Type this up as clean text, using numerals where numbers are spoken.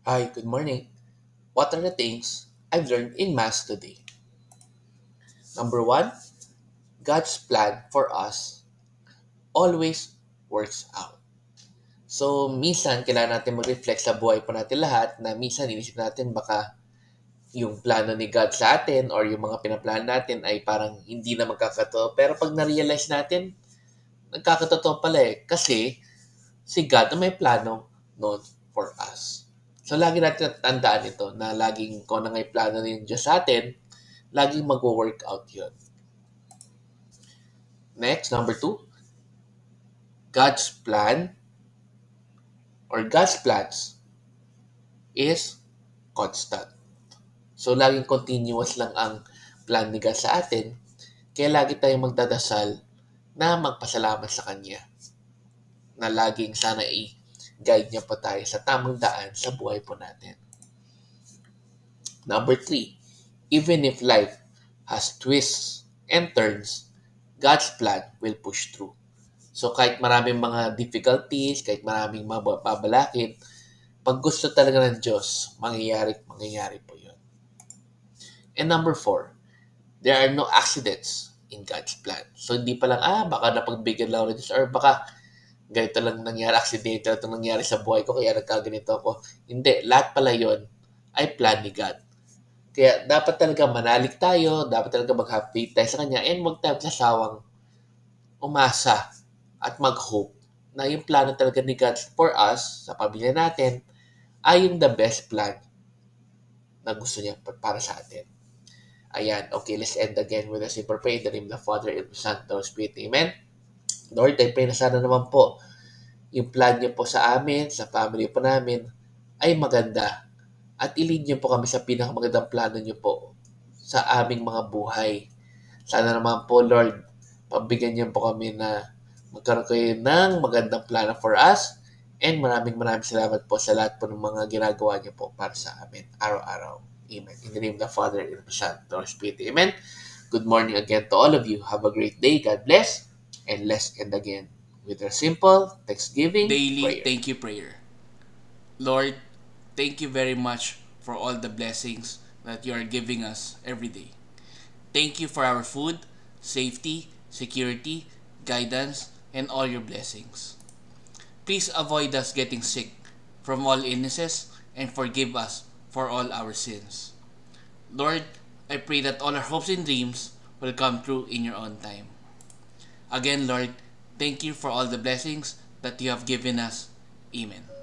Hi, good morning. What are the things I've learned in Mass today? Number one, God's plan for us always works out. So, minsan, kailangan natin mag-reflect sa buhay po natin lahat na minsan inisip natin baka yung plano ni God sa atin or yung mga pinaplan natin ay parang hindi na magkakatotoo. Pero pag na-realize natin, nagkakatotoo pala eh. Kasi si God na may plano noon for us. So, lagi natin tandaan ito na laging kung ano nga yung plano ng Diyos sa atin, laging mag-work out yun. Next, number two, God's plan or God's plans is constant. So, laging continuous lang ang plan ni God sa atin, kaya lagi tayong magdadasal na magpasalamat sa Kanya na laging sana i-guide niya po tayo sa tamang daan sa buhay po natin. Number three, even if life has twists and turns, God's plan will push through. So kahit maraming mga difficulties, kahit maraming mababalakid, pag gusto talaga ng Diyos, mangyayari po yun. And number four, there are no accidents in God's plan. So hindi pa lang, baka napagbigyan lang ako ng Diyos or baka ganito lang nangyari, aksidente lang itong nangyari sa buhay ko, kaya nagkaganito ako. Hindi, lahat pala yun ay plan ni God. Kaya dapat talaga manalig tayo, dapat talaga mag-have faith tayo sa Kanya, and huwag tayo sasawang umasa at mag-hope na yung plano talaga ni God for us, sa pamilya natin, ay yung the best plan na gusto niya para sa atin. Ayan, okay, let's end again with a simple prayer in the name of the Father, and the Son, and the Holy Spirit. Amen. Lord, I pray na sana naman po yung plan niyo po sa amin, sa family po namin, ay maganda. At ilid niyo po kami sa pinakamagandang plano niyo po sa aming mga buhay. Sana naman po, Lord, pabigyan niyo po kami na magkaroon kayo ng magandang plano for us. And maraming salamat po sa lahat po ng mga ginagawa niyo po para sa amin araw-araw. Amen. In the name of the Father, and of the Son, and of the Holy Spirit. Amen. Good morning again to all of you. Have a great day. God bless. And let's end again with a simple Thanksgiving Daily prayer. thank you prayer. Lord, thank you very much for all the blessings that you are giving us every day. Thank you for our food, safety, security, guidance, and all your blessings. Please avoid us getting sick from all illnesses and forgive us for all our sins. Lord, I pray that all our hopes and dreams will come true in your own time. Again, Lord, thank you for all the blessings that you have given us. Amen.